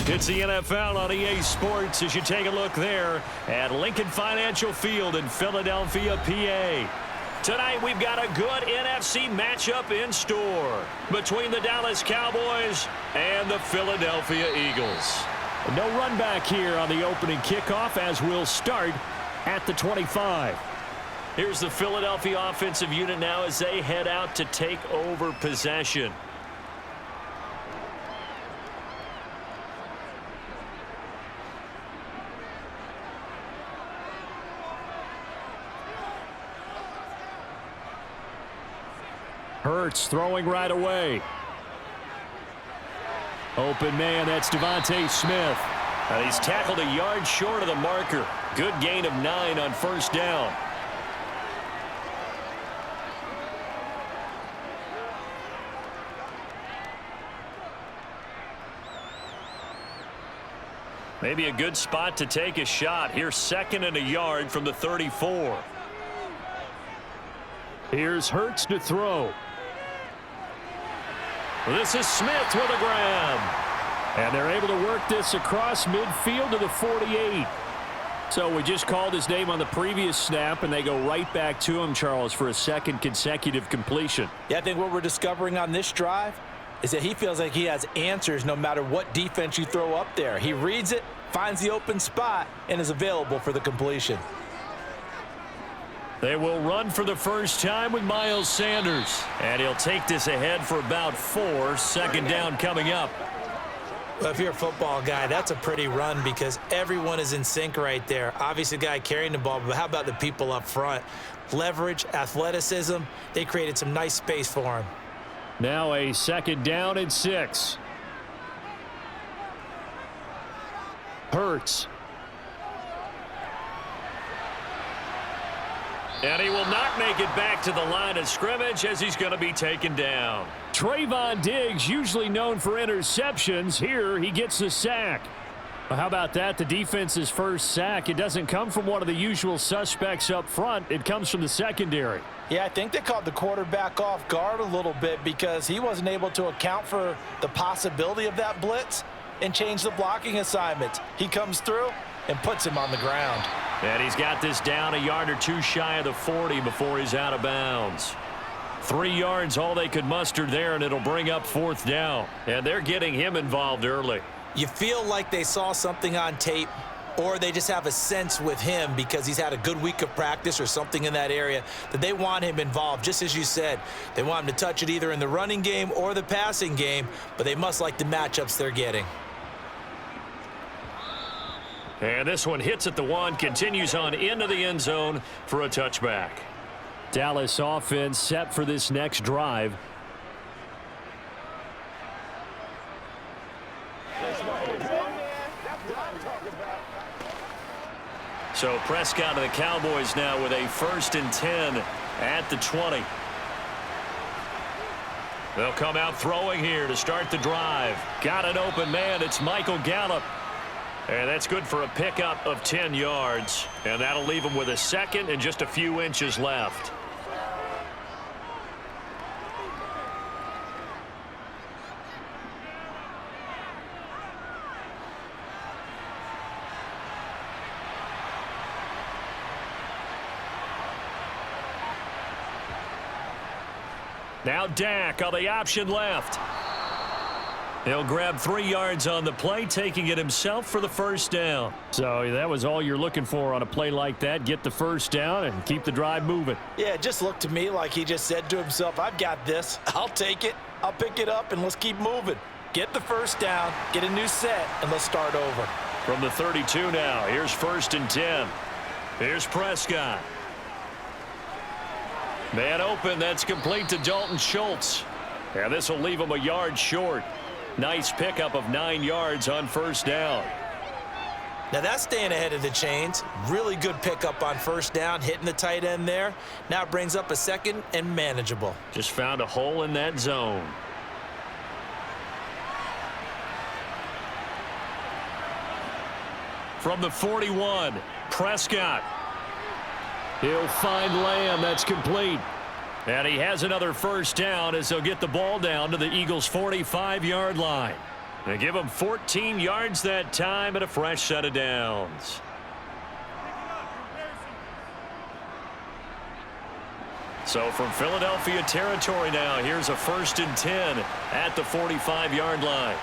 It's the NFL on EA Sports as you take a look there at Lincoln Financial Field in Philadelphia, PA. Tonight we've got a good NFC matchup in store between the Dallas Cowboys and the Philadelphia Eagles. No run back here on the opening kickoff as we'll start at the 25. Here's the Philadelphia offensive unit now as they head out to take over possession. Hurts throwing right away. Open man, that's Devontae Smith. And he's tackled a yard short of the marker. Good gain of 9 on first down. Maybe a good spot to take a shot. Here's 2nd and a yard from the 34. Here's Hurts to throw. This is Smith with a grab. And they're able to work this across midfield to the 48. So we just called his name on the previous snap, and they go right back to him, Charles, for a second consecutive completion. Yeah, I think what we're discovering on this drive is that he feels like he has answers no matter what defense you throw up there. He reads it, finds the open spot, and is available for the completion. They will run for the first time with Miles Sanders. And he'll take this ahead for about 4. 2nd down coming up. Well, if you're a football guy, that's a pretty run because everyone is in sync right there. Obviously, the guy carrying the ball, but how about the people up front? Leverage, athleticism, they created some nice space for him. Now a 2nd down and 6. Hurts. And he will not make it back to the line of scrimmage as he's going to be taken down. Trayvon Diggs, usually known for interceptions. Here he gets the sack. Well, how about that? The defense's first sack. It doesn't come from one of the usual suspects up front. It comes from the secondary. Yeah, I think they caught the quarterback off guard a little bit because he wasn't able to account for the possibility of that blitz and change the blocking assignments. He comes through and puts him on the ground. And he's got this down a yard or 2 shy of the 40 before he's out of bounds. 3 yards all they could muster there, and it'll bring up 4th down. And they're getting him involved early. You feel like they saw something on tape, or they just have a sense with him because he's had a good week of practice or something in that area that they want him involved. Just as you said, they want him to touch it either in the running game or the passing game, but they must like the matchups they're getting. And this one hits at the 1, continues on into the end zone for a touchback. Dallas offense set for this next drive. So Prescott and the Cowboys now with a 1st and 10 at the 20. They'll come out throwing here to start the drive. Got an open man. It's Michael Gallup. And that's good for a pickup of 10 yards. And that'll leave him with a 2nd and just a few inches left. Now Dak on the option left. He'll grab 3 yards on the play, taking it himself for the first down. So that was all you're looking for on a play like that. Get the first down and keep the drive moving. Yeah, it just looked to me like he just said to himself, I've got this. I'll take it. I'll pick it up, and let's keep moving. Get the first down, get a new set, and let's start over. From the 32 now, here's 1st and 10. Here's Prescott. Man open, that's complete to Dalton Schultz. And this will leave him a yard short. Nice pickup of 9 yards on first down. Now that's staying ahead of the chains. Really good pickup on first down, hitting the tight end there. Now it brings up a 2nd and manageable. Just found a hole in that zone. From the 41, Prescott. He'll find Lamb. That's complete. And he has another first down as they'll get the ball down to the Eagles' 45-yard line. They give him 14 yards that time and a fresh set of downs. So from Philadelphia territory now, here's a 1st and 10 at the 45-yard line.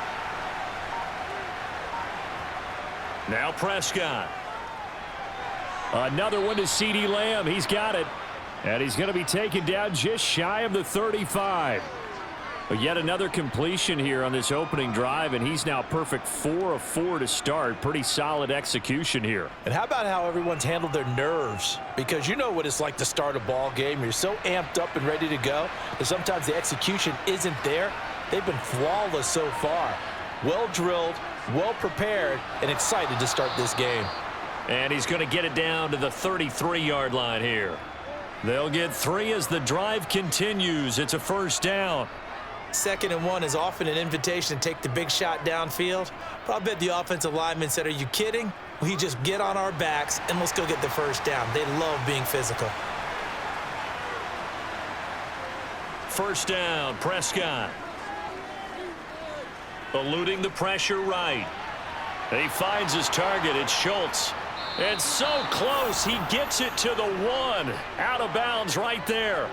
Now Prescott. Another one to CeeDee Lamb. He's got it. And he's going to be taken down just shy of the 35. But yet another completion here on this opening drive, and he's now perfect 4 of 4 to start. Pretty solid execution here. And how about how everyone's handled their nerves? Because you know what it's like to start a ball game. You're so amped up and ready to go that sometimes the execution isn't there. They've been flawless so far. Well drilled, well prepared, and excited to start this game. And he's going to get it down to the 33-yard line here. They'll get 3 as the drive continues. It's a 1st down. 2nd and 1 is often an invitation to take the big shot downfield. But I bet the offensive lineman said, are you kidding? We just get on our backs and let's go get the 1st down. They love being physical. 1st down, Prescott. Eluding the pressure right. He finds his target. It's Schultz. And so close, he gets it to the 1. Out of bounds right there.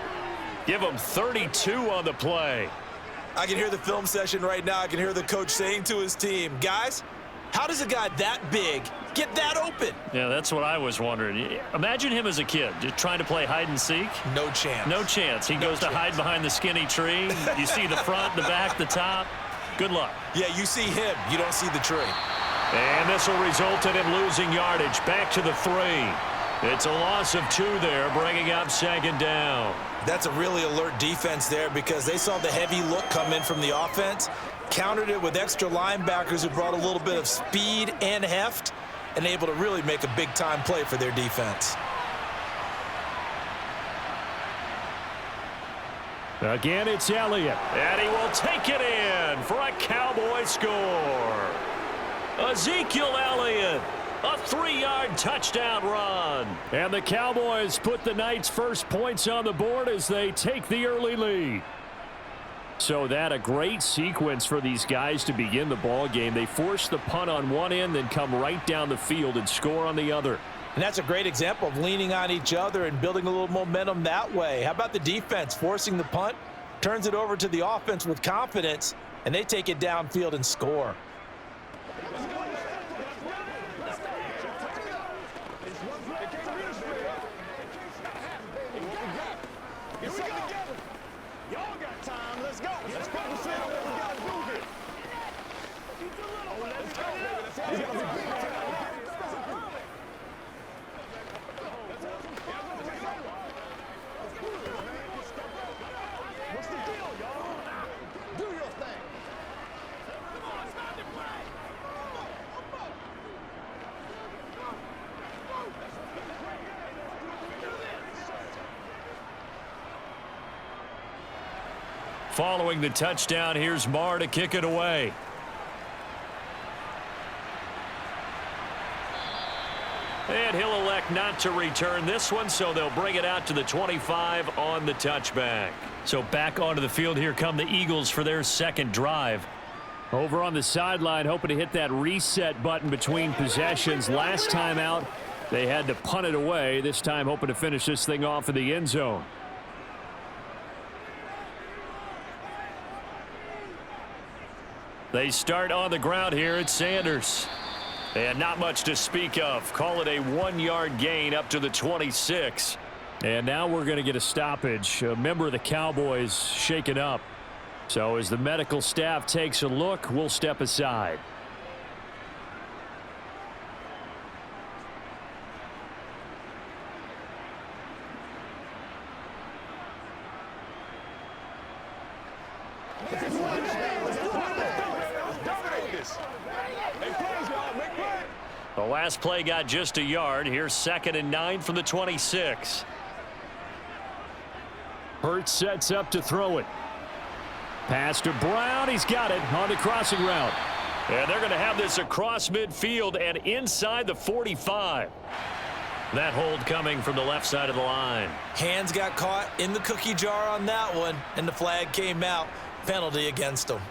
Give him 32 on the play. I can hear the film session right now. I can hear the coach saying to his team, guys, how does a guy that big get that open? Yeah, that's what I was wondering. Imagine him as a kid, just trying to play hide and seek. No chance. No chance. He goes to hide behind the skinny tree. You see the front, the back, the top. Good luck. Yeah, you see him. You don't see the tree. And this will result in him losing yardage. Back to the 3. It's a loss of 2 there, bringing up 2nd down. That's a really alert defense there because they saw the heavy look come in from the offense, countered it with extra linebackers who brought a little bit of speed and heft, and able to really make a big-time play for their defense. Again, it's Elliott, and he will take it in for a Cowboy score. Ezekiel Elliott, a 3-yard touchdown run. And the Cowboys put the night's first points on the board as they take the early lead. So that a great sequence for these guys to begin the ball game. They force the punt on one end, then come right down the field and score on the other. And that's a great example of leaning on each other and building a little momentum that way. How about the defense forcing the punt, turns it over to the offense with confidence, and they take it downfield and score. Following the touchdown, here's Marr to kick it away. And he'll elect not to return this one, so they'll bring it out to the 25 on the touchback. So back onto the field, here come the Eagles for their 2nd drive. Over on the sideline, hoping to hit that reset button between possessions. Last time out, they had to punt it away. This time hoping to finish this thing off in the end zone. They start on the ground here at Sanders. And not much to speak of. Call it a 1-yard gain up to the 26. And now we're going to get a stoppage. A member of the Cowboys shaken up. So as the medical staff takes a look, we'll step aside. The last play got just a yard. Here's 2nd and 9 from the 26. Hurts sets up to throw it. Pass to Brown. He's got it on the crossing route. And they're going to have this across midfield and inside the 45. That hold coming from the left side of the line. Hands got caught in the cookie jar on that one, and the flag came out. Penalty against them.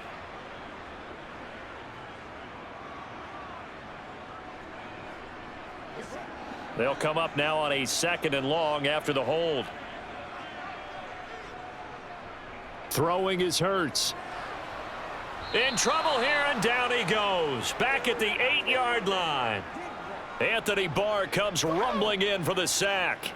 They'll come up now on a 2nd and long after the hold. Throwing is Hurts. In trouble here, and down he goes. Back at the 8-yard line. Anthony Barr comes rumbling in for the sack.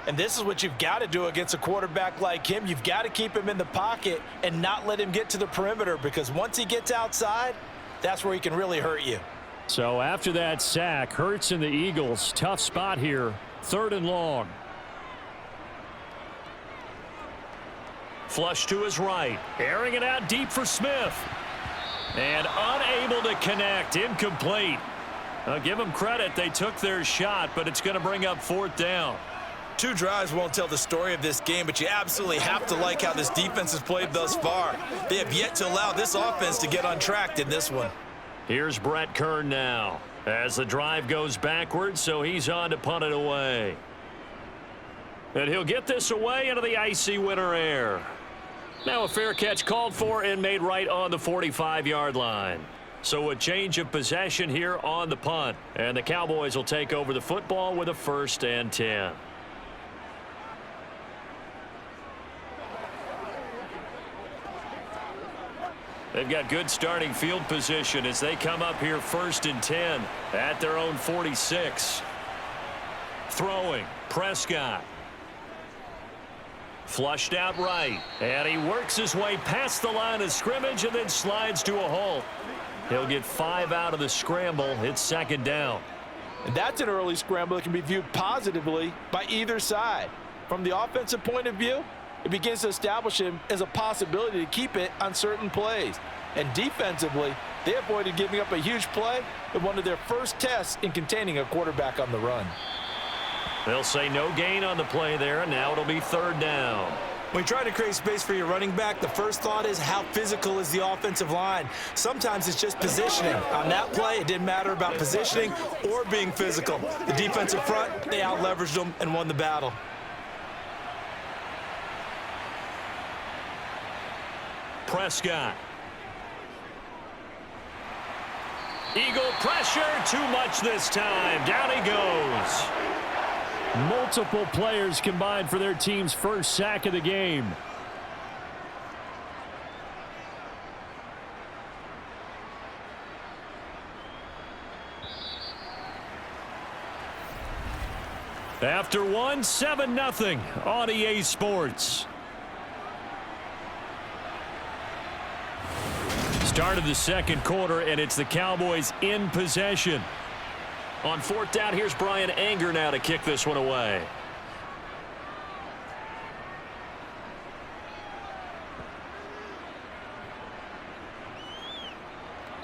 And this is what you've got to do against a quarterback like him. You've got to keep him in the pocket and not let him get to the perimeter, because once he gets outside, that's where he can really hurt you. So after that sack, Hurts and the Eagles, tough spot here, 3rd and long. Flush to his right, airing it out deep for Smith. And unable to connect, incomplete. I'll give them credit, they took their shot, but it's going to bring up 4th down. 2 drives won't tell the story of this game, but you absolutely have to like how this defense has played thus far. They have yet to allow this offense to get on track in this one. Here's Brett Kern now as the drive goes backwards, so he's on to punt it away. And he'll get this away into the icy winter air. Now a fair catch called for and made right on the 45-yard line. So a change of possession here on the punt. And the Cowboys will take over the football with a 1st and 10. They've got good starting field position as they come up here 1st and 10 at their own 46. Throwing, Prescott. Flushed out right, and he works his way past the line of scrimmage and then slides to a halt. He'll get 5 out of the scramble. It's 2nd down. And that's an early scramble that can be viewed positively by either side. From the offensive point of view, it begins to establish him as a possibility to keep it on certain plays. And defensively, they avoided giving up a huge play in one of their first tests in containing a quarterback on the run. They'll say no gain on the play there, and now it'll be 3rd down. When you try to create space for your running back, the first thought is how physical is the offensive line. Sometimes it's just positioning. On that play, it didn't matter about positioning or being physical. The defensive front, they out-leveraged them and won the battle. Prescott. Eagle pressure, too much this time. Down he goes. Multiple players combined for their team's 1st sack of the game. After one, 7-0 on EA Sports. Start of the 2nd quarter, and it's the Cowboys in possession. On 4th down, here's Brian Anger now to kick this one away.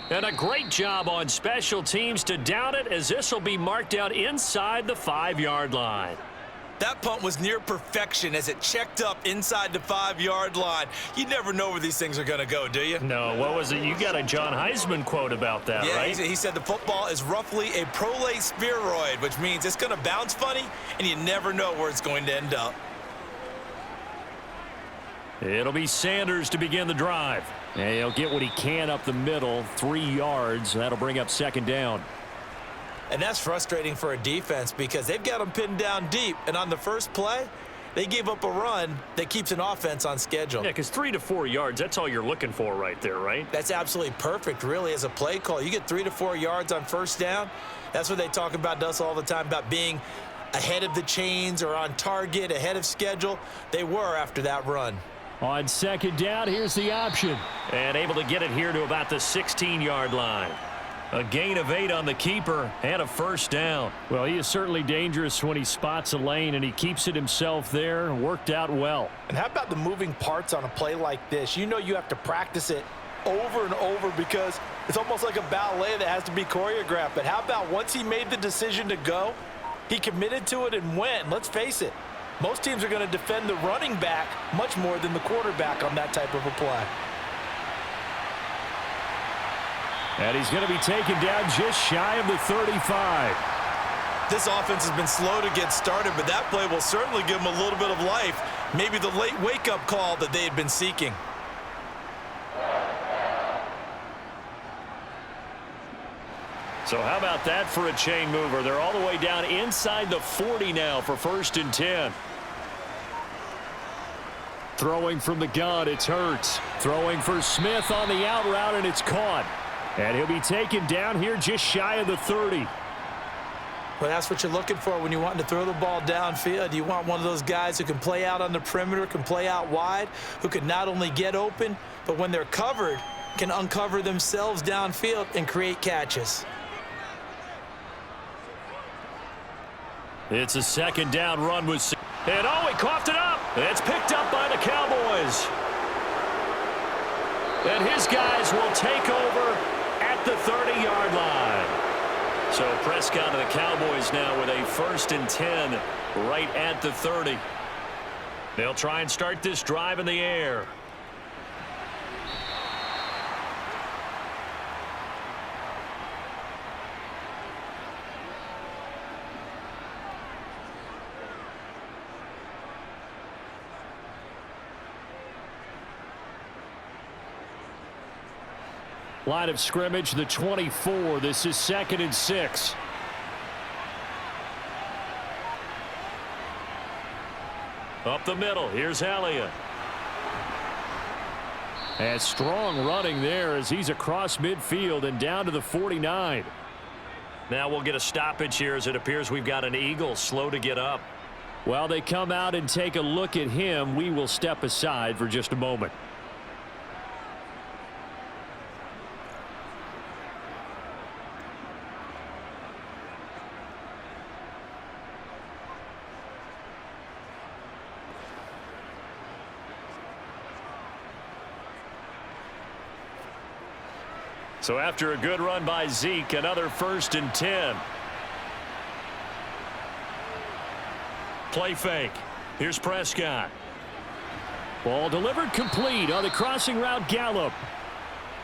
And a great job on special teams to down it, as this will be marked out inside the 5-yard line. That punt was near perfection as it checked up inside the 5-yard line. You never know where these things are going to go, do you? No, what was it? You got a John Heisman quote about that, yeah, right? He said the football is roughly a prolate spheroid, which means it's going to bounce funny, and you never know where it's going to end up. It'll be Sanders to begin the drive. And he'll get what he can up the middle, 3 yards. That'll bring up 2nd down. And that's frustrating for a defense because they've got them pinned down deep. And on the first play, they gave up a run that keeps an offense on schedule. Yeah, because 3 to 4 yards, that's all you're looking for right there, right? That's absolutely perfect, really, as a play call. You get 3 to 4 yards on 1st down. That's what they talk about to us all the time, about being ahead of the chains or on target, ahead of schedule. They were after that run. On 2nd down, here's the option. And able to get it here to about the 16-yard line. A gain of 8 on the keeper and a 1st down. Well, he is certainly dangerous when he spots a lane, and he keeps it himself there. Worked out well. And how about the moving parts on a play like this? You know you have to practice it over and over because it's almost like a ballet that has to be choreographed. But how about once he made the decision to go, he committed to it and went. Let's face it, most teams are going to defend the running back much more than the quarterback on that type of a play. And he's going to be taken down just shy of the 35. This offense has been slow to get started, but that play will certainly give them a little bit of life. Maybe the late wake-up call that they had been seeking. So how about that for a chain mover? They're all the way down inside the 40 now for 1st and 10. Throwing from the gun, it's Hurts. Throwing for Smith on the out route, and it's caught. And he'll be taken down here just shy of the 30. Well, that's what you're looking for when you want to throw the ball downfield. You want one of those guys who can play out on the perimeter, can play out wide, who can not only get open, but when they're covered, can uncover themselves downfield and create catches. It's a 2nd down run with... And oh, he coughed it up. It's picked up by the Cowboys. And his guys will take over at the 30-yard line. So Prescott and the Cowboys now with a 1st and 10 right at the 30. They'll try and start this drive in the air. Line of scrimmage, the 24. This is 2nd and 6. Up the middle. Here's Elliott. And strong running there as he's across midfield and down to the 49. Now we'll get a stoppage here as it appears we've got an Eagle slow to get up. While they come out and take a look at him, we will step aside for just a moment. So after a good run by Zeke, another 1st and 10. Play fake. Here's Prescott. Ball delivered complete on the crossing route, Gallup.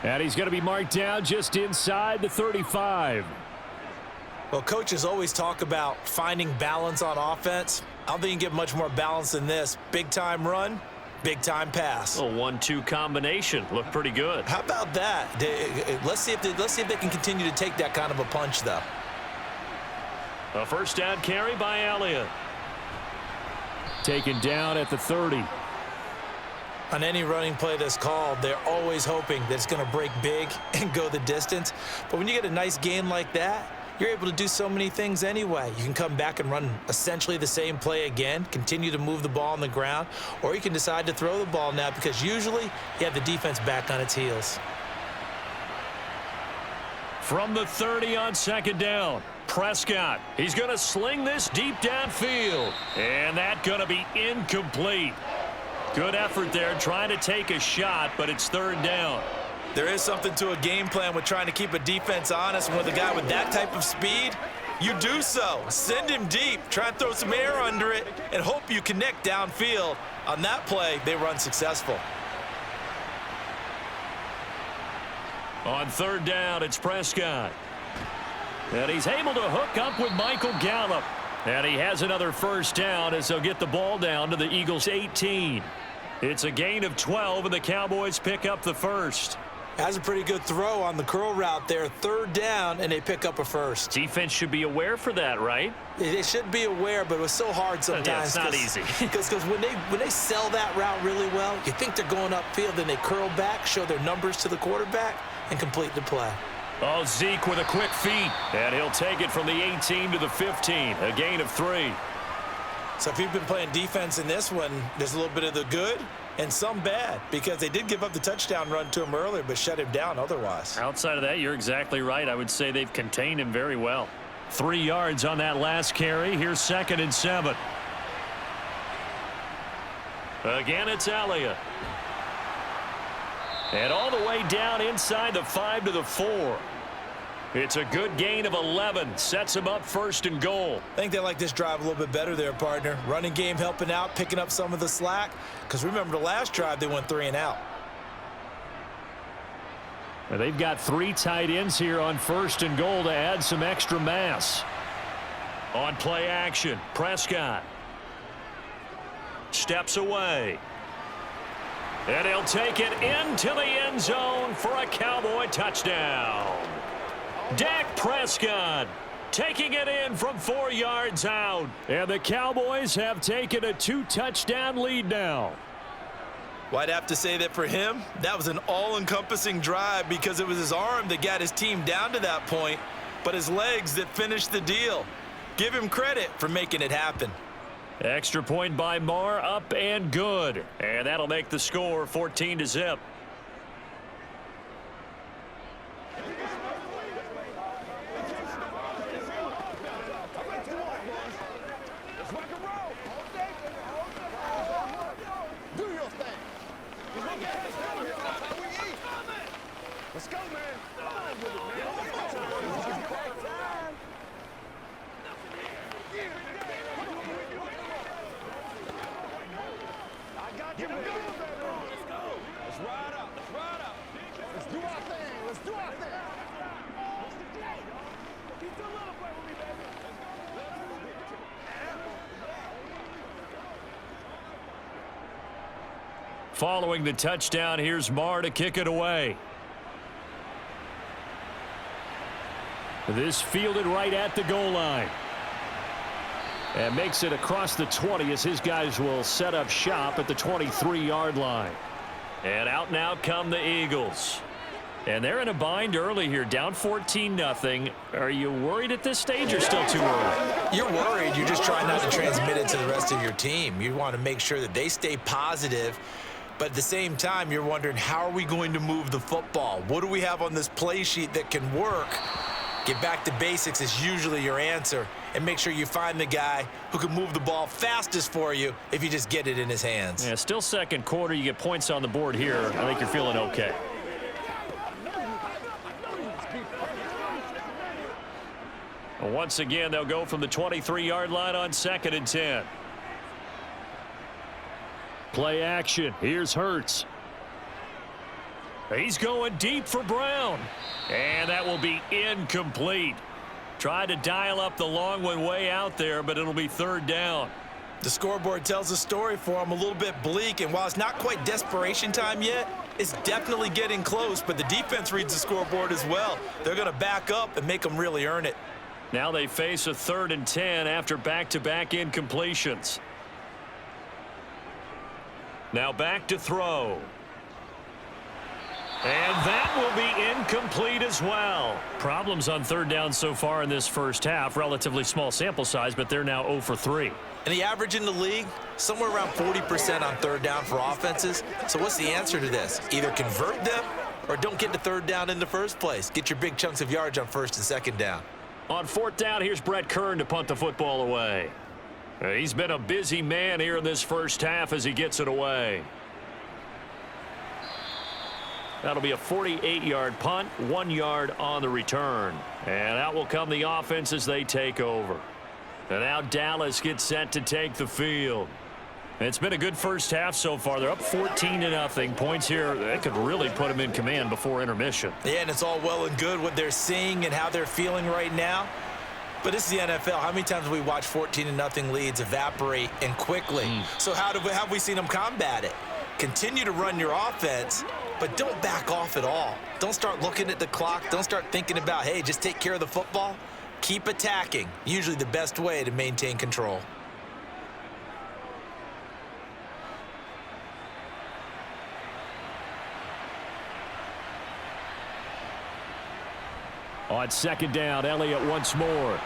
And he's going to be marked down just inside the 35. Well, coaches always talk about finding balance on offense. I don't think you can get much more balance than this. Big-time run, big-time pass. A 1-2 combination. Looked pretty good. How about that? Let's see if they can continue to take that kind of a punch, though. A 1st down carry by Elliott. Taken down at the 30. On any running play that's called, they're always hoping that it's going to break big and go the distance. But when you get a nice gain like that, you're able to do so many things anyway. You can come back and run essentially the same play again, continue to move the ball on the ground, or you can decide to throw the ball now because usually you have the defense back on its heels. From the 30 on 2nd down, Prescott. He's going to sling this deep downfield. And that's going to be incomplete. Good effort there trying to take a shot, but it's 3rd down. There is something to a game plan with trying to keep a defense honest. And with a guy with that type of speed, you do so. Send him deep. Try and throw some air under it and hope you connect downfield. On that play, they run successful. On 3rd down, it's Prescott. And he's able to hook up with Michael Gallup. And he has another 1st down as they'll get the ball down to the Eagles' 18. It's a gain of 12, and the Cowboys pick up the 1st. That's a pretty good throw on the curl route there. 3rd down, and they pick up a 1st. Defense should be aware for that, right? They should be aware, but it was so hard sometimes. Yeah, it's not easy. Because when they sell that route really well, you think they're going upfield, and they curl back, show their numbers to the quarterback, and complete the play. Oh, Zeke with a quick feed, and he'll take it from the 18 to the 15, a gain of 3. So if you've been playing defense in this one, there's a little bit of the good and some bad because they did give up the touchdown run to him earlier but shut him down otherwise. Outside of that, you're exactly right. I would say they've contained him very well. 3 yards on that last carry. Here's 2nd and 7. Again, it's Elliott. And all the way down inside the 5 to the 4. It's a good gain of 11. Sets him up 1st and goal. I think they like this drive a little bit better there, partner. Running game helping out, picking up some of the slack. Because remember the last drive, they went 3 and out. Well, they've got 3 tight ends here on 1st and goal to add some extra mass. On play action, Prescott. Steps away. And he'll take it into the end zone for a Cowboy touchdown. Dak Prescott taking it in from 4 yards out. And the Cowboys have taken a 2-touchdown lead now. Well, I'd have to say that for him, that was an all-encompassing drive because it was his arm that got his team down to that point, but his legs that finished the deal. Give him credit for making it happen. Extra point by Marr, up and good. And that'll make the score 14-0. Let's go, man. I got you. Let's go. Let's ride out. Let's ride out. Let's do our thing. Let's do our thing. Keep the love away with me, baby. Following the touchdown, here's Marr to kick it away. This fielded right at the goal line. And makes it across the 20 as his guys will set up shop at the 23-yard line. And out now come the Eagles. And they're in a bind early here, down 14-0. Are you worried at this stage or still too early? You're worried. You're just trying not to transmit it to the rest of your team. You want to make sure that they stay positive. But at the same time, you're wondering, how are we going to move the football? What do we have on this play sheet that can work? Get back to basics is usually your answer. And make sure you find the guy who can move the ball fastest for you if you just get it in his hands. Yeah, still second quarter. You get points on the board here. I think you're feeling okay. Once again, they'll go from the 23-yard line on 2nd and 10. Play action. Here's Hurts. He's going deep for Brown. And that will be incomplete. Tried to dial up the long one way out there, but it'll be 3rd down. The scoreboard tells a story for him, a little bit bleak, and while it's not quite desperation time yet, it's definitely getting close, but the defense reads the scoreboard as well. They're going to back up and make them really earn it. Now they face a 3rd and 10 after back-to-back incompletions. Now back to throw. And that will be incomplete as well. Problems on 3rd down so far in this first half. Relatively small sample size, but they're now 0 for 3. And the average in the league, somewhere around 40% on 3rd down for offenses. So what's the answer to this? Either convert them or don't get to 3rd down in the first place. Get your big chunks of yards on 1st and 2nd down. On 4th down, here's Brett Kern to punt the football away. He's been a busy man here in this first half as he gets it away. That'll be a 48-yard punt, 1 yard on the return. And out will come the offense as they take over. And now Dallas gets set to take the field. It's been a good first half so far. They're up 14-0. Points here, that could really put them in command before intermission. Yeah, and it's all well and good what they're seeing and how they're feeling right now. But this is the NFL. How many times have we watched 14-0 leads evaporate and quickly? So how have we seen them combat it? Continue to run your offense, but don't back off at all. Don't start looking at the clock. Don't start thinking about, hey, just take care of the football. Keep attacking. Usually the best way to maintain control. On 2nd down, Elliott once more.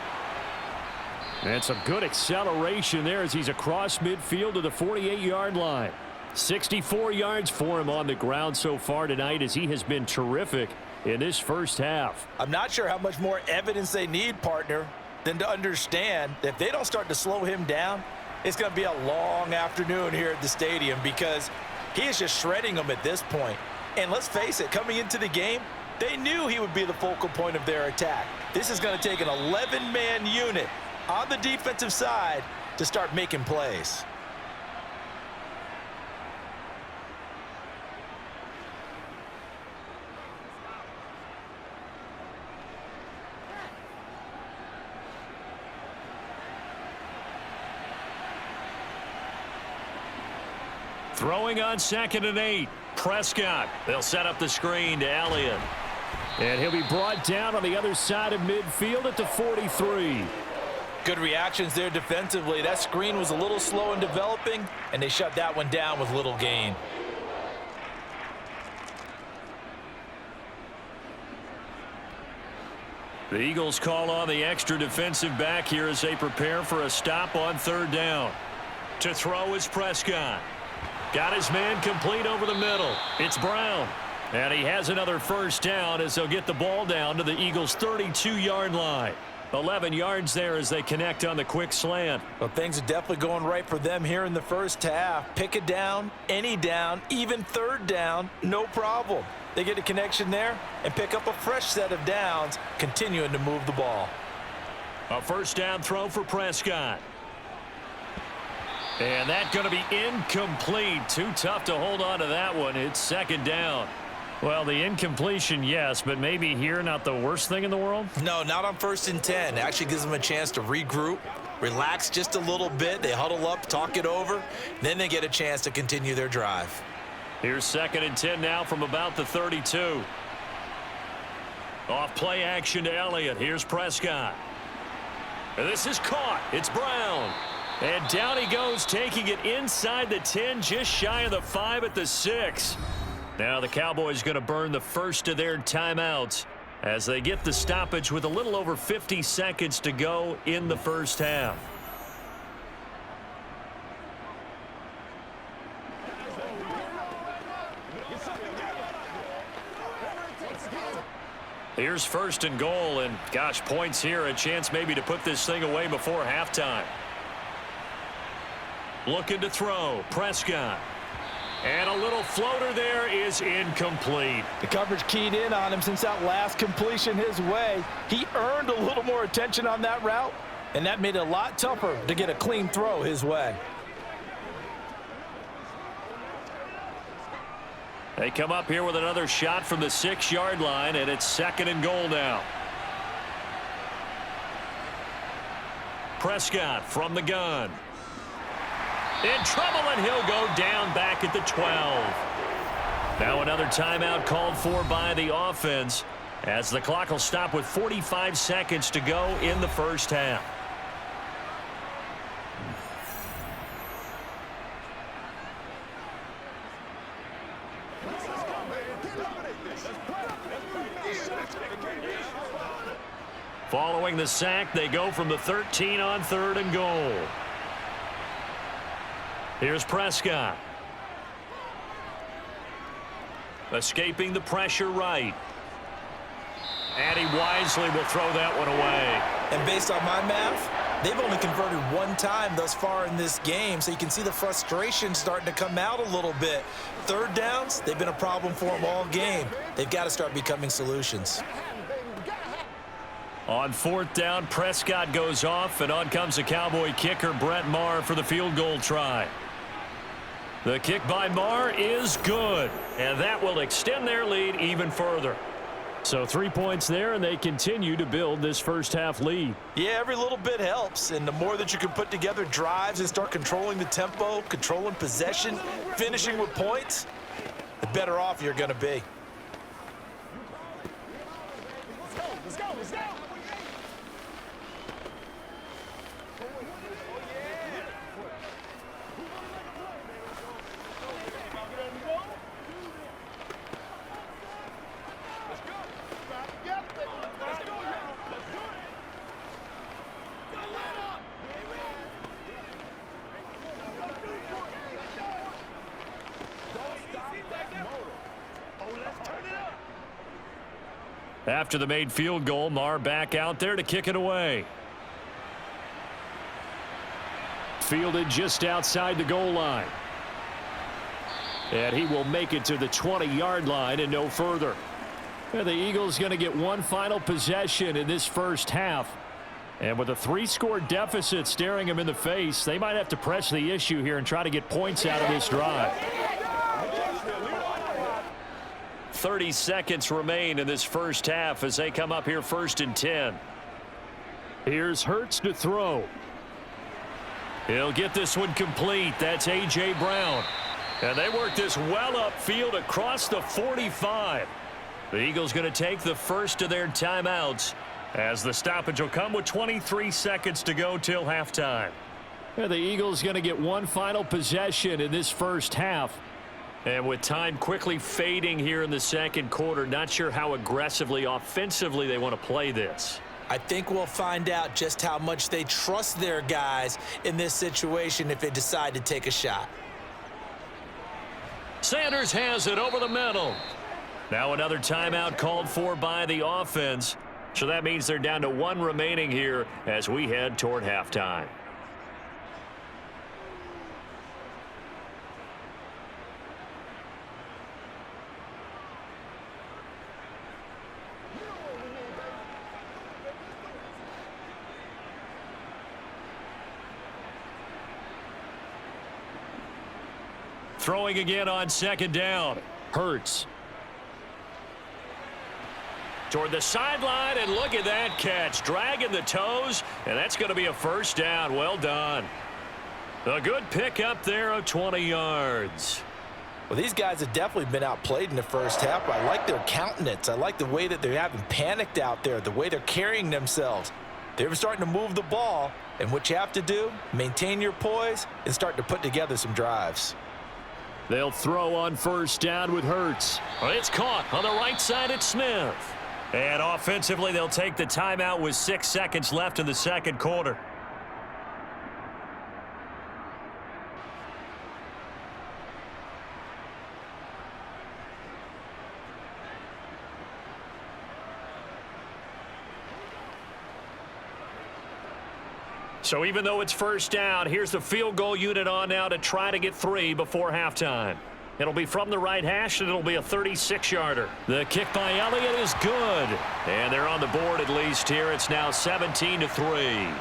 And some good acceleration there as he's across midfield to the 48-yard line. 64 yards for him on the ground so far tonight as he has been terrific in this first half. I'm not sure how much more evidence they need, partner, than to understand that if they don't start to slow him down, it's going to be a long afternoon here at the stadium because he is just shredding them at this point. And let's face it, coming into the game, they knew he would be the focal point of their attack. This is going to take an 11-man unit on the defensive side to start making plays. Throwing on 2nd and 8. Prescott. They'll set up the screen to Elliott. And he'll be brought down on the other side of midfield at the 43. Good reactions there defensively. That screen was a little slow in developing, and they shut that one down with little gain. The Eagles call on the extra defensive back here as they prepare for a stop on 3rd down. To throw is Prescott. Got his man complete over the middle. It's Brown. And he has another 1st down as they'll get the ball down to the Eagles' 32-yard line. 11 yards there as they connect on the quick slant. Well, things are definitely going right for them here in the first half. Pick it down, any down, even 3rd down, no problem. They get a connection there and pick up a fresh set of downs, continuing to move the ball. A 1st down throw for Prescott. And that's going to be incomplete. Too tough to hold on to that one. It's 2nd down. Well, the incompletion, yes, but maybe here not the worst thing in the world? No, not on 1st and 10. It actually gives them a chance to regroup, relax just a little bit. They huddle up, talk it over, then they get a chance to continue their drive. Here's 2nd and 10 now from about the 32. Off play action to Elliott. Here's Prescott. And this is caught. It's Brown. And down he goes, taking it inside the 10, just shy of the 5 at the 6. Now the Cowboys going to burn the first of their timeouts as they get the stoppage with a little over 50 seconds to go in the first half. Here's 1st and goal, and gosh, points here, a chance maybe to put this thing away before halftime. Looking to throw, Prescott. And a little floater there is incomplete. The coverage keyed in on him since that last completion his way. He earned a little more attention on that route, and that made it a lot tougher to get a clean throw his way. They come up here with another shot from the 6-yard line, and it's 2nd and goal now. Prescott from the gun. In trouble, and he'll go down back at the 12. Now another timeout called for by the offense as the clock will stop with 45 seconds to go in the first half. Following the sack, they go from the 13 on 3rd and goal. Here's Prescott. Escaping the pressure right. And he wisely will throw that one away. And based on my math, they've only converted 1 time thus far in this game, so you can see the frustration starting to come out a little bit. 3rd downs, they've been a problem for them all game. They've got to start becoming solutions. On 4th down, Prescott goes off, and on comes the Cowboy kicker, Brett Maher, for the field goal try. The kick by Maher is good, and that will extend their lead even further. So 3 points there, and they continue to build this first half lead. Yeah, every little bit helps, and the more that you can put together drives and start controlling the tempo, controlling possession, finishing with points, the better off you're going to be. Let's go, let's go. After the made field goal, Maher back out there to kick it away. Fielded just outside the goal line. And he will make it to the 20-yard line and no further. And the Eagles going to get one final possession in this first half. And with a 3-score deficit staring them in the face, they might have to press the issue here and try to get points out of this drive. 30 seconds remain in this first half as they come up here 1st and 10. Here's Hurts to throw. He'll get this one complete. That's A.J. Brown. And they work this well upfield across the 45. The Eagles going to take the first of their timeouts as the stoppage will come with 23 seconds to go till halftime. And the Eagles going to get one final possession in this first half. And with time quickly fading here in the second quarter, not sure how aggressively, offensively they want to play this. I think we'll find out just how much they trust their guys in this situation if they decide to take a shot. Sanders has it over the middle. Now another timeout called for by the offense. So that means they're down to one remaining here as we head toward halftime. Throwing again on second down. Hurts. Toward the sideline, and look at that catch. Dragging the toes, and that's going to be a first down. Well done. A good pickup there of 20 yards. Well, these guys have definitely been outplayed in the first half. I like their countenance. I like the way that they haven't panicked out there, the way they're carrying themselves. They're starting to move the ball, and what you have to do, maintain your poise and start to put together some drives. They'll throw on first down with Hurts. It's caught on the right side at Smith. And offensively, they'll take the timeout with 6 seconds left in the second quarter. So even though it's first down, here's the field goal unit on now to try to get 3 before halftime. It'll be from the right hash, and it'll be a 36-yarder. The kick by Elliott is good. And they're on the board at least here. It's now 17-3.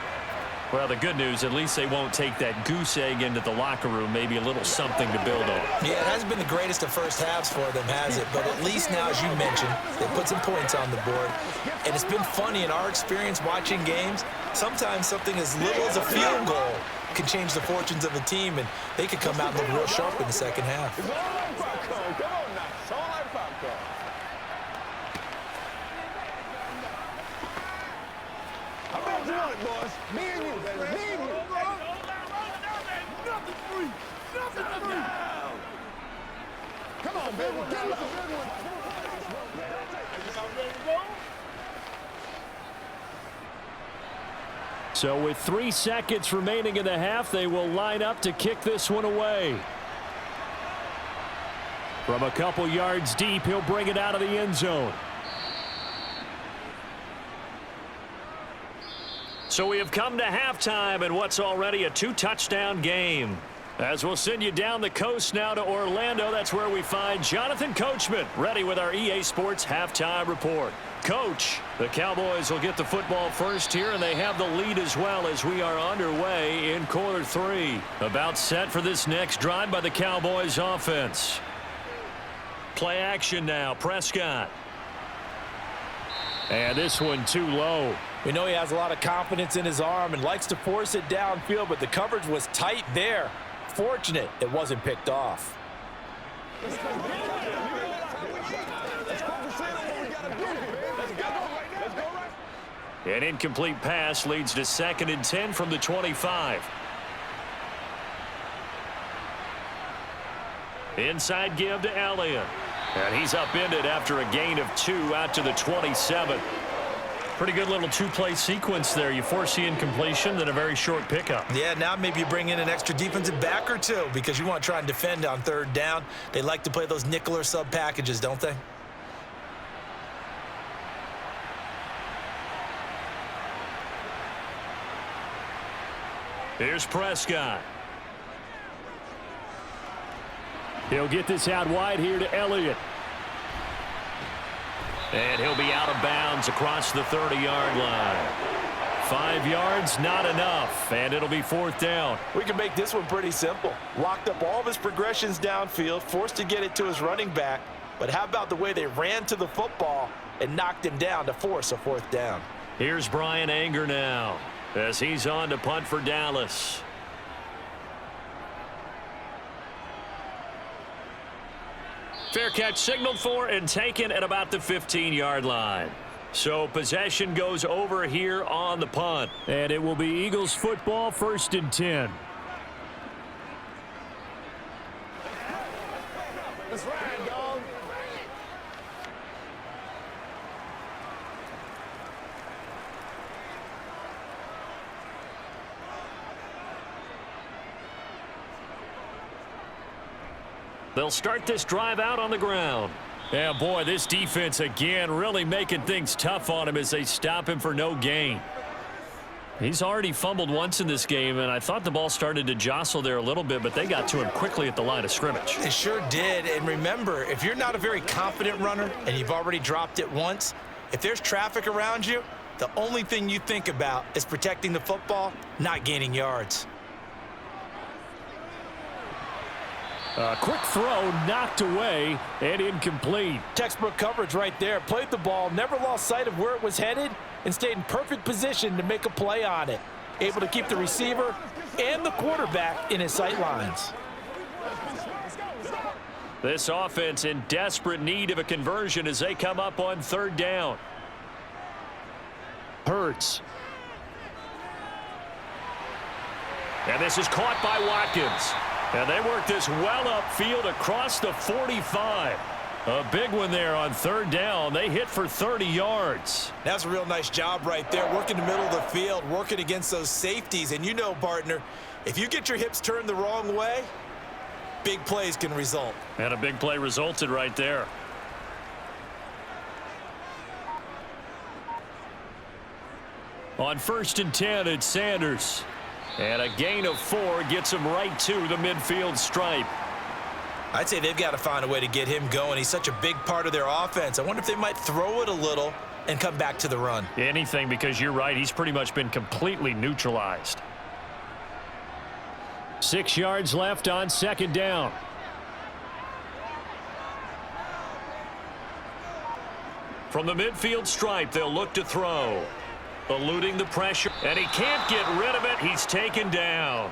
Well, the good news, at least they won't take that goose egg into the locker room. Maybe a little something to build on. Yeah, it hasn't been the greatest of first halves for them, has it? But at least now, as you mentioned, they put some points on the board. And it's been funny in our experience watching games. Sometimes something as little as a field goal can change the fortunes of a team, and they could come out and look real sharp in the second half. It's all like popcorn. Come on now. It's all like popcorn. I bet you want it, boys. Me and you, baby. Me and you. Nothing free. Nothing free. Come on, baby. Give us a big one. So with 3 seconds remaining in the half, they will line up to kick this one away. From a couple yards deep, he'll bring it out of the end zone. So we have come to halftime in what's already a 2-touchdown game. As we'll send you down the coast now to Orlando, that's where we find Jonathan Coachman, ready with our EA Sports Halftime Report. Coach, the Cowboys will get the football first here, and they have the lead as well as we are underway in quarter 3. About set for this next drive by the Cowboys offense. Play action now, Prescott. And this one too low. We know he has a lot of confidence in his arm and likes to force it downfield, but the coverage was tight there. Fortunate it wasn't picked off. An incomplete pass leads to 2nd and 10 from the 25. Inside give to Elliott. And he's upended after a gain of 2 out to the 27. Pretty good little 2-play sequence there. You force the incompletion, then a very short pickup. Yeah, now maybe you bring in an extra defensive back or two because you want to try and defend on 3rd down. They like to play those nickel or sub packages, don't they? Here's Prescott. He'll get this out wide here to Elliott. And he'll be out of bounds across the 30-yard line. 5 yards, not enough, and it'll be 4th down. We can make this one pretty simple. Locked up all of his progressions downfield, forced to get it to his running back. But how about the way they ran to the football and knocked him down to force a 4th down? Here's Brian Anger now as he's on to punt for Dallas. Fair catch signaled for and taken at about the 15-yard line. So possession goes over here on the punt. And it will be Eagles football, 1st and 10. Let's ride, dog. They'll start this drive out on the ground. Yeah, boy, this defense again really making things tough on him as they stop him for no gain. He's already fumbled once in this game, and I thought the ball started to jostle there a little bit, but they got to him quickly at the line of scrimmage. It sure did. And remember, if you're not a very confident runner and you've already dropped it once, if there's traffic around you, the only thing you think about is protecting the football, not gaining yards. A quick throw knocked away and incomplete. Textbook coverage right there. Played the ball, never lost sight of where it was headed, and stayed in perfect position to make a play on it. Able to keep the receiver and the quarterback in his sight lines. This offense in desperate need of a conversion as they come up on 3rd down. Hurts. And this is caught by Watkins. And they work this well upfield across the 45. A big one there on 3rd down. They hit for 30 yards. That's a real nice job right there, working the middle of the field, working against those safeties. And you know, partner, if you get your hips turned the wrong way, big plays can result. And a big play resulted right there. On 1st and 10, it's Sanders. And a gain of 4 gets him right to the midfield stripe. I'd say they've got to find a way to get him going. He's such a big part of their offense. I wonder if they might throw it a little and come back to the run. Anything, because you're right. He's pretty much been completely neutralized. 6 yards left on 2nd down. From the midfield stripe, they'll look to throw. Eluding the pressure, and he can't get rid of it. He's taken down.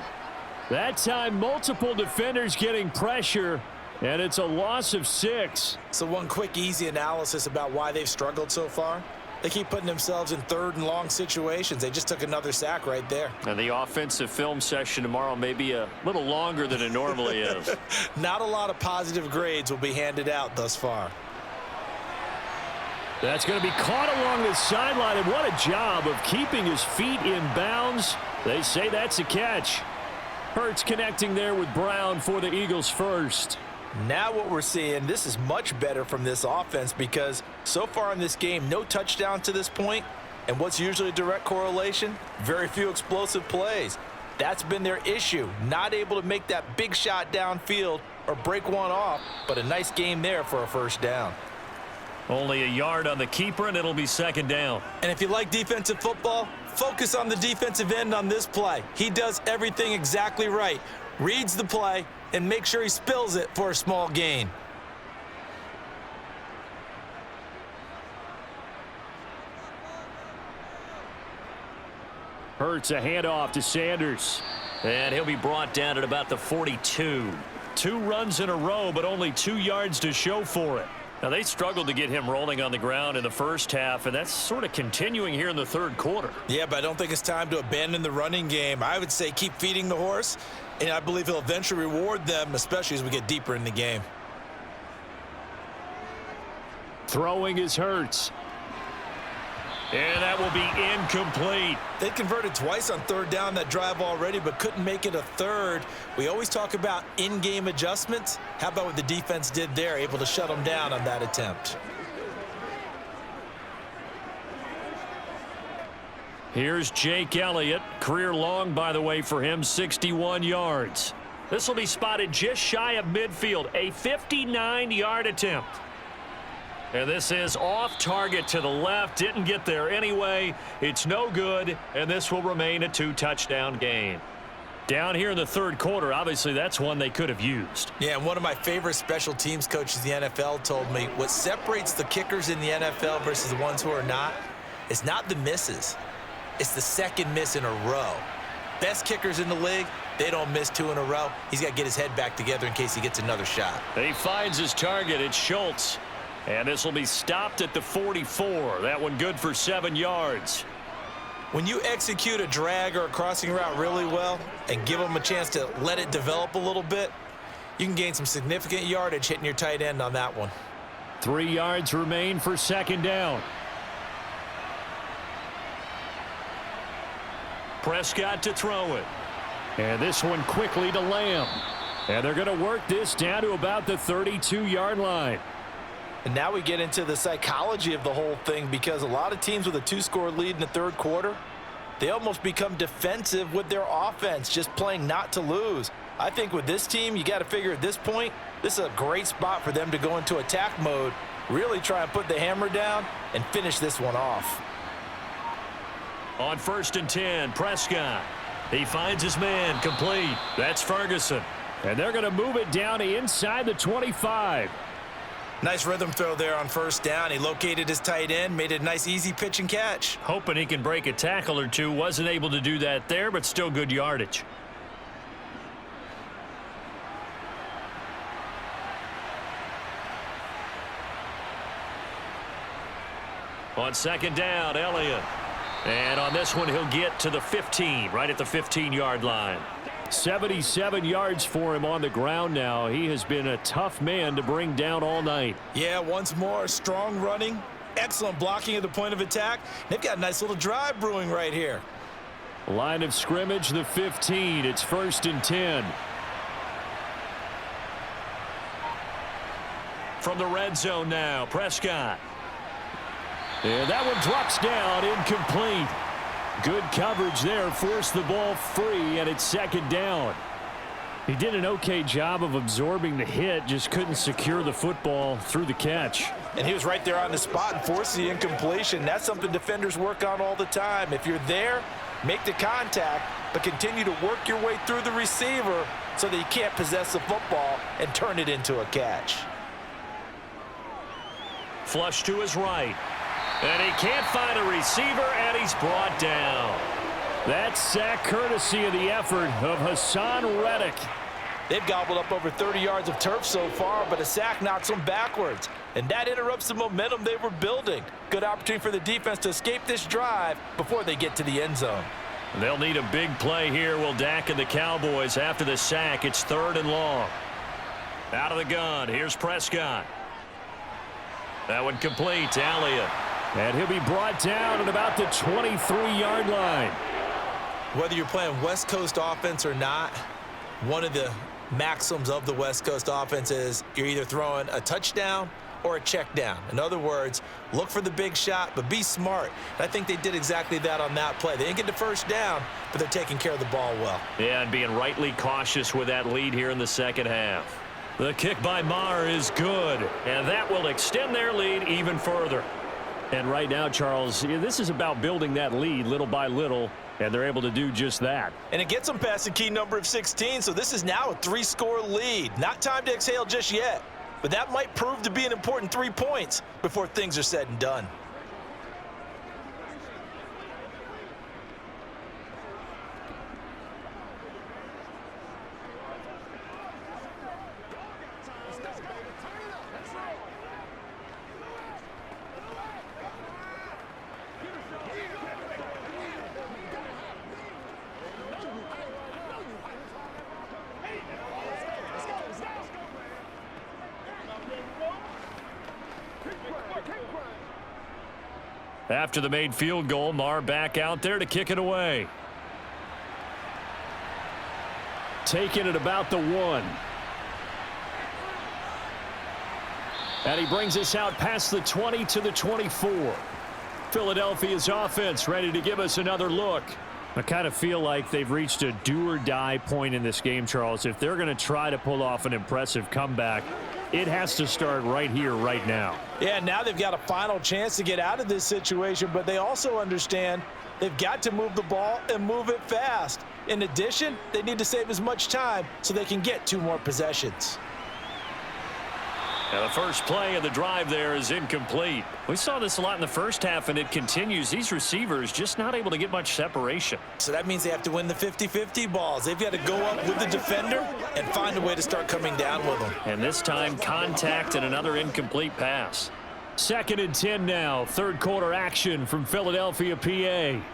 That time, multiple defenders getting pressure, and it's a loss of 6. So one quick, easy analysis about why they've struggled so far. They keep putting themselves in 3rd and long situations. They just took another sack right there. And the offensive film session tomorrow may be a little longer than it normally is. Not a lot of positive grades will be handed out thus far. That's going to be caught along the sideline, and what a job of keeping his feet in bounds. They say that's a catch. Hurts connecting there with Brown for the Eagles first. Now what we're seeing, this is much better from this offense because so far in this game, no touchdown to this point. And what's usually a direct correlation? Very few explosive plays. That's been their issue. Not able to make that big shot downfield or break one off, but a nice game there for a 1st down. Only a yard on the keeper, and it'll be 2nd down. And if you like defensive football, focus on the defensive end on this play. He does everything exactly right. Reads the play and makes sure he spills it for a small gain. Hurts a handoff to Sanders. And he'll be brought down at about the 42. 2 runs in a row, but only 2 yards to show for it. Now, they struggled to get him rolling on the ground in the first half, and that's sort of continuing here in the 3rd quarter. Yeah, but I don't think it's time to abandon the running game. I would say keep feeding the horse, and I believe he'll eventually reward them, especially as we get deeper in the game. Throwing is Hurts. And that will be incomplete. They converted twice on 3rd down that drive already, but couldn't make it a 3rd. We always talk about in-game adjustments. How about what the defense did there, able to shut them down on that attempt? Here's Jake Elliott. Career long, by the way, for him, 61 yards. This will be spotted just shy of midfield, a 59-yard attempt. And this is off target to the left. Didn't get there anyway. It's no good, and this will remain a 2-touchdown game. Down here in the 3rd quarter, obviously that's one they could have used. Yeah, and one of my favorite special teams coaches in the NFL told me what separates the kickers in the NFL versus the ones who are not is not the misses. It's the 2nd miss in a row. Best kickers in the league, they don't miss 2 in a row, he's got to get his head back together in case he gets another shot. He finds his target. It's Schultz. And this will be stopped at the 44. That one good for 7 yards. When you execute a drag or a crossing route really well and give them a chance to let it develop a little bit, you can gain some significant yardage hitting your tight end on that one. 3 yards remain for 2nd down. Prescott to throw it. And this one quickly to Lamb. And they're going to work this down to about the 32-yard line. And now we get into the psychology of the whole thing, because a lot of teams with a 2-score lead in the 3rd quarter, they almost become defensive with their offense, just playing not to lose. I think with this team, you got to figure at this point, this is a great spot for them to go into attack mode, really try and put the hammer down and finish this one off. On 1st and 10, Prescott. He finds his man, complete. That's Ferguson. And they're going to move it down to inside the 25. Nice rhythm throw there on 1st down. He located his tight end, made it a nice easy pitch and catch. Hoping he can break a tackle or two. Wasn't able to do that there, but still good yardage. On 2nd down, Elliott. And on this one, he'll get to the 15, right at the 15-yard line. 77 yards for him on the ground now. He has been a tough man to bring down all night. Yeah, once more, strong running, excellent blocking at the point of attack. They've got a nice little drive brewing right here. Line of scrimmage, the 15. It's 1st and 10. From the red zone now, Prescott. And that one drops down, incomplete. Good coverage there, forced the ball free, and it's 2nd down. He did an okay job of absorbing the hit, just couldn't secure the football through the catch. And he was right there on the spot and forced the incompletion. That's something defenders work on all the time. If you're there, make the contact, but continue to work your way through the receiver so that you can't possess the football and turn it into a catch. Flush to his right. And he can't find a receiver, and he's brought down. That's sack courtesy of the effort of Hassan Reddick. They've gobbled up over 30 yards of turf so far, but a sack knocks them backwards. And that interrupts the momentum they were building. Good opportunity for the defense to escape this drive before they get to the end zone. They'll need a big play here, will Dak and the Cowboys. After the sack, it's 3rd and long. Out of the gun, here's Prescott. That one complete to Elliott. And he'll be brought down at about the 23-yard line. Whether you're playing West Coast offense or not, one of the maxims of the West Coast offense is you're either throwing a touchdown or a check down. In other words, look for the big shot, but be smart. And I think they did exactly that on that play. They didn't get the 1st down, but they're taking care of the ball well. Yeah, and being rightly cautious with that lead here in the 2nd half. The kick by Maher is good, and that will extend their lead even further. And right now, Charles, this is about building that lead little by little, and they're able to do just that. And it gets them past the key number of 16, so this is now a 3-score lead. Not time to exhale just yet, but that might prove to be an important 3 points before things are said and done. After the made field goal, Maher back out there to kick it away. Taking it about the 1. And he brings us out past the 20 to the 24. Philadelphia's offense ready to give us another look. I kind of feel like they've reached a do-or-die point in this game, Charles. If they're going to try to pull off an impressive comeback, it has to start right here, right now. Yeah, now they've got a final chance to get out of this situation, but they also understand they've got to move the ball and move it fast. In addition, they need to save as much time so they can get 2 more possessions. Now, the first play of the drive there is incomplete. We saw this a lot in the first half, and it continues. These receivers just not able to get much separation. So that means they have to win the 50-50 balls. They've got to go up with the defender and find a way to start coming down with them. And this time, contact and another incomplete pass. 2nd and 10 now. Third quarter action from Philadelphia, PA.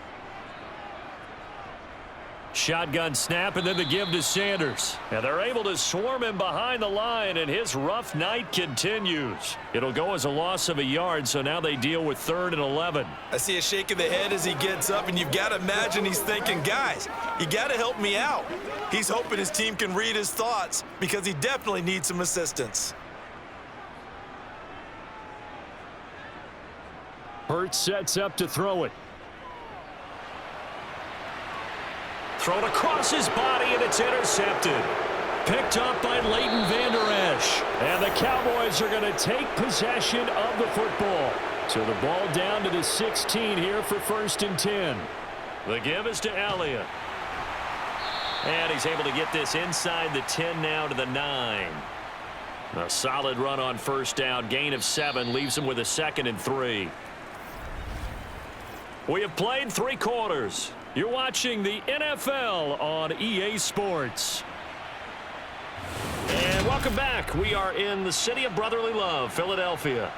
Shotgun snap, and then the give to Sanders. And they're able to swarm him behind the line, and his rough night continues. It'll go as a loss of a yard, so now they deal with 3rd and 11. I see a shake of the head as he gets up, and you've got to imagine he's thinking, guys, you got to help me out. He's hoping his team can read his thoughts because he definitely needs some assistance. Hurts sets up to throw it. Thrown across his body, and it's intercepted. Picked up by Leighton Vander Esch. And the Cowboys are going to take possession of the football. So the ball down to the 16 here for 1st and 10. The give is to Elliott. And he's able to get this inside the 10 now to the 9. A solid run on 1st down. Gain of 7 leaves him with a 2nd and 3. We have played 3 quarters. You're watching the NFL on EA Sports. And welcome back. We are in the city of brotherly love, Philadelphia.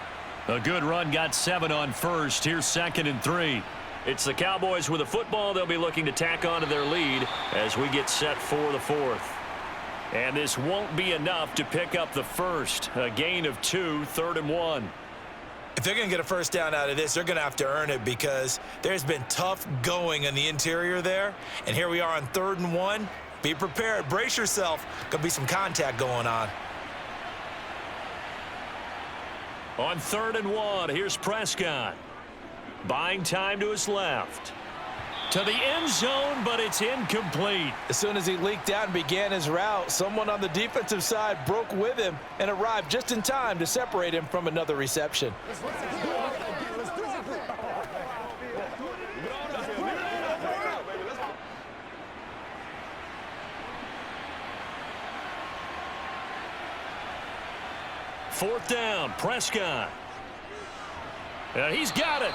A good run, got 7 on 1st. Here's 2nd and 3. It's the Cowboys with a football. They'll be looking to tack on to their lead as we get set for the 4th. And this won't be enough to pick up the 1st. A gain of 2, 3rd and 1. If they're going to get a 1st down out of this, they're going to have to earn it because there's been tough going in the interior there. And here we are on 3rd and 1. Be prepared. Brace yourself. Going to be some contact going on. On 3rd and 1, here's Prescott. Buying time to his left. To the end zone, but it's incomplete. As soon as he leaked out and began his route, someone on the defensive side broke with him and arrived just in time to separate him from another reception. Fourth down, Prescott. And he's got it.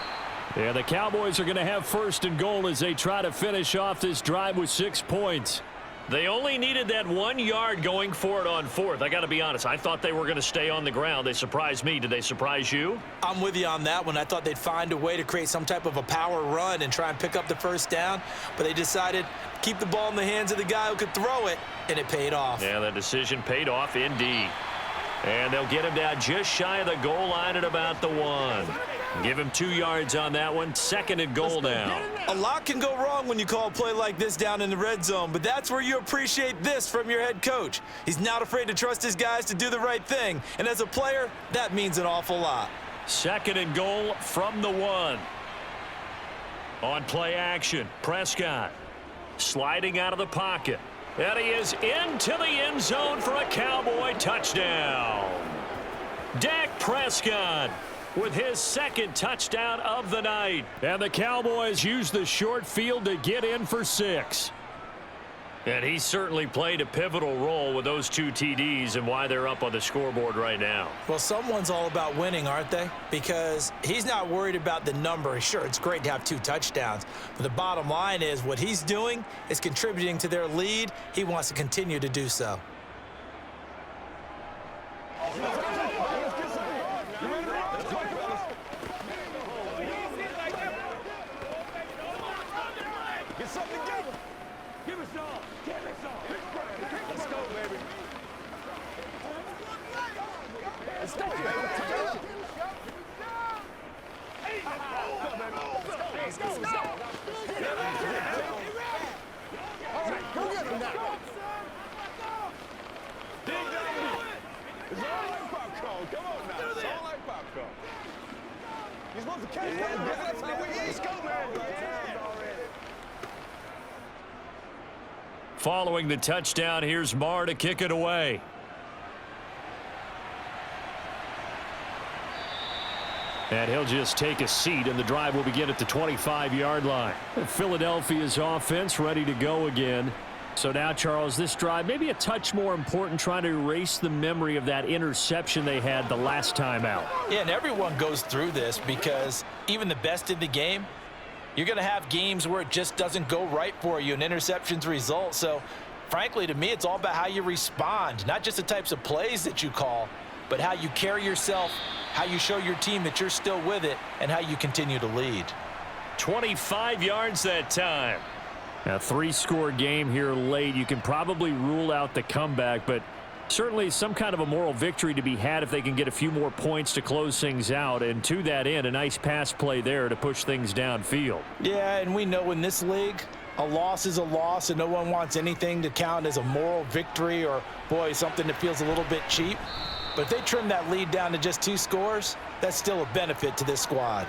Yeah, the Cowboys are going to have 1st and goal as they try to finish off this drive with 6 points. They only needed that 1 yard going for it on 4th. I got to be honest, I thought they were going to stay on the ground. They surprised me. Did they surprise you? I'm with you on that one. I thought they'd find a way to create some type of a power run and try and pick up the 1st down, but they decided to keep the ball in the hands of the guy who could throw it, and it paid off. Yeah, that decision paid off indeed. And they'll get him down just shy of the goal line at about the 1. Give him 2 yards on that one. 2nd and goal now. A lot can go wrong when you call a play like this down in the red zone, but that's where you appreciate this from your head coach. He's not afraid to trust his guys to do the right thing, and as a player, that means an awful lot. 2nd and goal from the 1. On play action, Prescott sliding out of the pocket. And he is into the end zone for a Cowboy touchdown. Dak Prescott with his 2nd touchdown of the night. And the Cowboys use the short field to get in for 6. And he certainly played a pivotal role with those 2 TDs and why they're up on the scoreboard right now. Well, someone's all about winning, aren't they? Because he's not worried about the number. Sure, it's great to have 2 touchdowns. But the bottom line is what he's doing is contributing to their lead. He wants to continue to do so. Get something together. Give us all. Give us all. Let's go, baby. Let's go, baby. Let's go. All right, go get him now. Dig down. It's all like popcorn. Come on now. It's all like popcorn. You're supposed to catch that. That's how we eat. Let's go, man. Following the touchdown, here's Marr to kick it away. And he'll just take a seat, and the drive will begin at the 25-yard line. Philadelphia's offense ready to go again. So now, Charles, this drive maybe a touch more important, trying to erase the memory of that interception they had the last time out. Yeah, and everyone goes through this because even the best in the game, you're going to have games where it just doesn't go right for you and interceptions result. So, frankly, to me, it's all about how you respond, not just the types of plays that you call, but how you carry yourself, how you show your team that you're still with it, and how you continue to lead. 25 yards that time. A 3-score game here late. You can probably rule out the comeback, but certainly some kind of a moral victory to be had if they can get a few more points to close things out. And to that end, a nice pass play there to push things downfield. Yeah, and we know in this league, a loss is a loss, and no one wants anything to count as a moral victory or, boy, something that feels a little bit cheap. But if they trim that lead down to just 2 scores, that's still a benefit to this squad.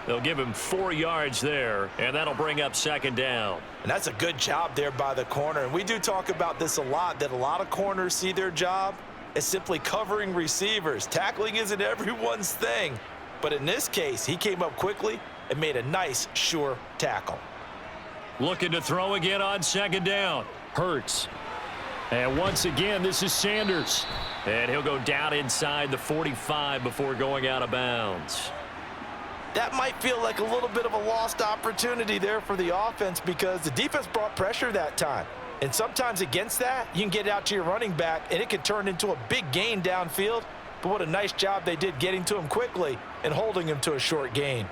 They'll give him 4 yards there, and that'll bring up 2nd down. And that's a good job there by the corner. And we do talk about this a lot, that a lot of corners see their job as simply covering receivers. Tackling isn't everyone's thing. But in this case, he came up quickly and made a nice, sure tackle. Looking to throw again on 2nd down. Hurts. And once again, this is Sanders. And he'll go down inside the 45 before going out of bounds. That might feel like a little bit of a lost opportunity there for the offense because the defense brought pressure that time. And sometimes against that, you can get out to your running back, and it can turn into a big gain downfield. But what a nice job they did getting to him quickly and holding him to a short gain.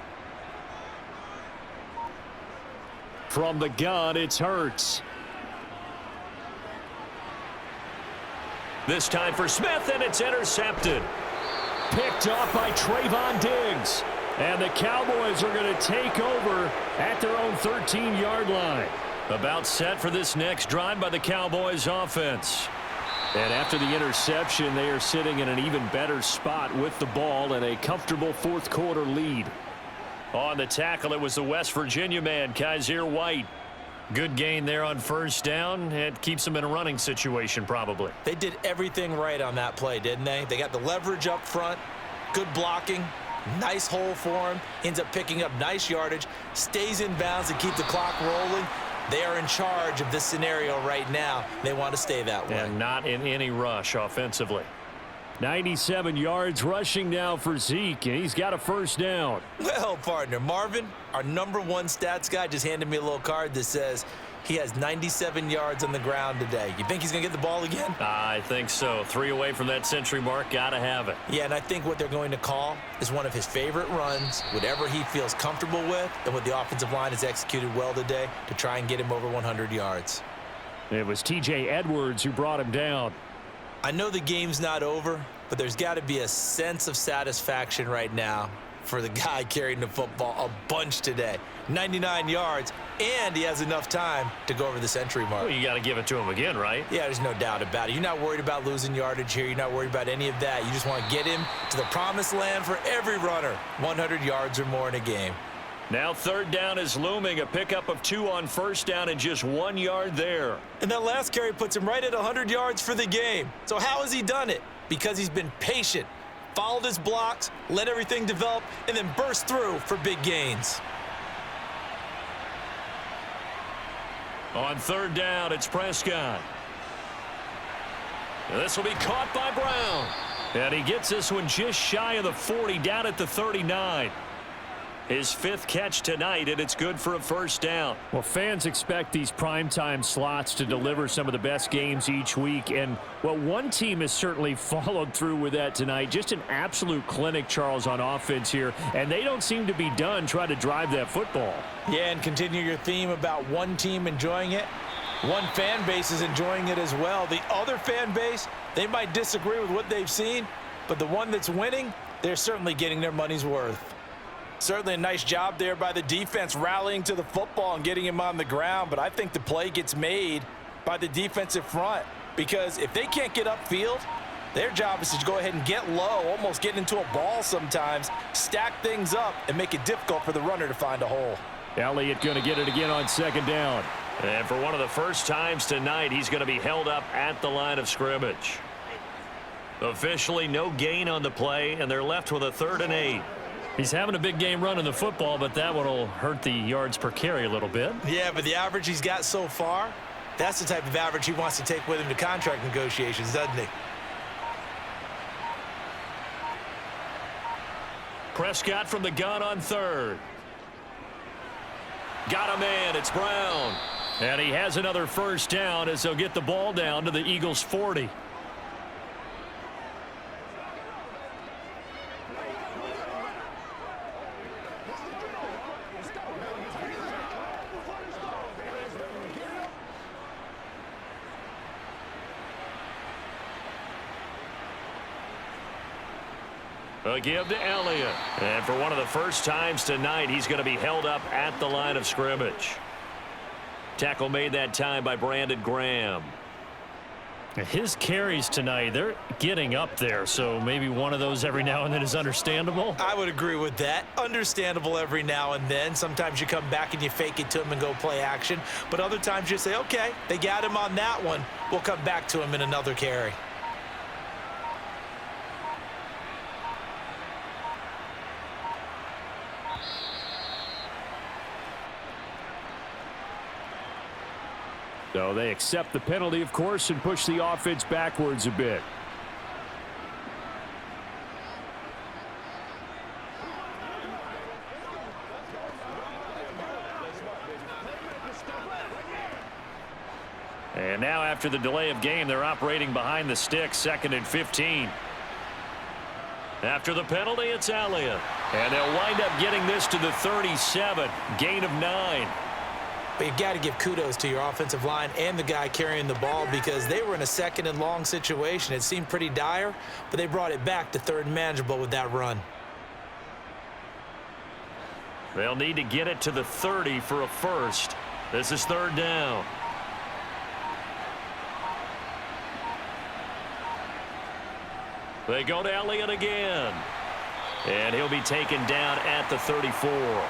From the gun, it's Hurts. This time for Smith, and it's intercepted. Picked off by Trayvon Diggs. And the Cowboys are going to take over at their own 13-yard line. About set for this next drive by the Cowboys offense. And after the interception, they are sitting in an even better spot with the ball and a comfortable 4th-quarter lead. On the tackle, it was the West Virginia man, Kaiser White. Good gain there on 1st down. It keeps them in a running situation probably. They did everything right on that play, didn't they? They got the leverage up front, good blocking, nice hole for him, ends up picking up nice yardage, stays in bounds to keep the clock rolling. They are in charge of this scenario right now. They want to stay that way. And not in any rush offensively. 97 yards rushing now for Zeke, and he's got a 1st down. Well, partner, Marvin, our #1 stats guy, just handed me a little card that says he has 97 yards on the ground today. You think he's going to get the ball again? I think so. 3 away from that century mark. Got to have it. Yeah, and I think what they're going to call is one of his favorite runs, whatever he feels comfortable with, and what the offensive line has executed well today to try and get him over 100 yards. It was T.J. Edwards who brought him down. I know the game's not over, but there's got to be a sense of satisfaction right now for the guy carrying the football a bunch today. 99 yards, and he has enough time to go over the century mark. Well, you got to give it to him again, right? Yeah, there's no doubt about it. You're not worried about losing yardage here. You're not worried about any of that. You just want to get him to the promised land for every runner. 100 yards or more in a game. Now 3rd down is looming. A pickup of 2 on 1st down and just 1 yard there. And that last carry puts him right at 100 yards for the game. So how has he done it? Because he's been patient, followed his blocks, let everything develop, and then burst through for big gains. On 3rd down, it's Prescott. This will be caught by Brown. And he gets this one just shy of the 40, down at the 39. His 5th catch tonight, and it's good for a 1st down. Well, fans expect these primetime slots to deliver some of the best games each week. And, well, one team has certainly followed through with that tonight. Just an absolute clinic, Charles, on offense here. And they don't seem to be done trying to drive that football. Yeah, and continue your theme about one team enjoying it. One fan base is enjoying it as well. The other fan base, they might disagree with what they've seen, but the one that's winning, they're certainly getting their money's worth. Certainly a nice job there by the defense rallying to the football and getting him on the ground, but I think the play gets made by the defensive front because if they can't get upfield, their job is to go ahead and get low, almost get into a ball sometimes, stack things up, and make it difficult for the runner to find a hole. Elliott going to get it again on 2nd down. And for one of the first times tonight, he's going to be held up at the line of scrimmage. Officially no gain on the play, and they're left with a 3rd and 8. He's having a big game running the football, but that one will hurt the yards per carry a little bit. Yeah, but the average he's got so far, That's the type of average he wants to take with him to contract negotiations, doesn't he? Prescott from the gun on third. Got a man. It's Brown. And he has another first down as they'll get the ball down to the Eagles' 40. A give to Elliott. And for one of the first times tonight, he's going to be held up at the line of scrimmage. Tackle made that time by Brandon Graham. His carries tonight, they're getting up there, so maybe one of those every now and then is understandable. I would agree with that. Understandable every now and then. Sometimes you come back and you fake it to him and go play action. But other times you say, okay, they got him on that one. We'll come back to him in another carry. So they accept the penalty, of course, and push the offense backwards a bit. And now after the delay of game, they're operating behind the sticks, 2nd and 15. After the penalty, it's Elliott. And they'll wind up getting this to the 37, gain of 9. But you got to give kudos to your offensive line and the guy carrying the ball because they were in a 2nd and long situation. It seemed pretty dire, but they brought it back to 3rd and manageable with that run. They'll need to get it to the 30 for a first. This is 3rd down. They go to Elliott again. And he'll be taken down at the 34.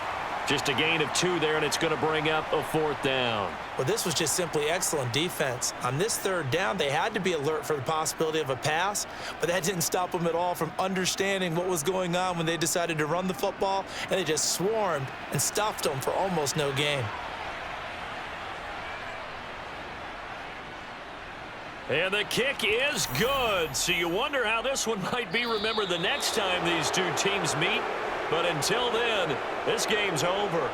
Just a gain of 2 there, and it's going to bring up a 4th down. Well, this was just simply excellent defense. On this 3rd down, they had to be alert for the possibility of a pass, but that didn't stop them at all from understanding what was going on when they decided to run the football, and they just swarmed and stuffed them for almost no gain. And the kick is good. So you wonder how this one might be remembered the next time these two teams meet. But until then, this game's over.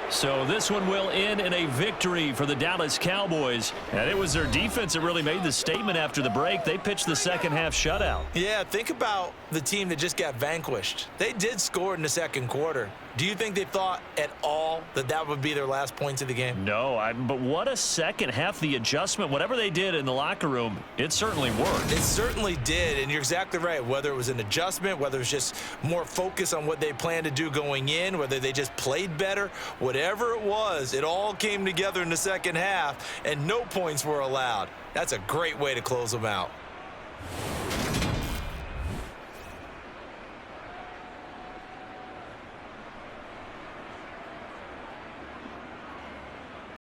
So this one will end in a victory for the Dallas Cowboys. And it was their defense that really made the statement after the break. They pitched the second half shutout. Yeah, think about the team that just got vanquished. They did score in the 2nd quarter. Do you think they thought at all that that would be their last points of the game? No, but what a second half. The adjustment, whatever they did in the locker room, it certainly worked. It certainly did, and you're exactly right. Whether it was an adjustment, whether it was just more focus on what they planned to do going in, whether they just played better, whatever it was, it all came together in the second half, and no points were allowed. That's a great way to close them out.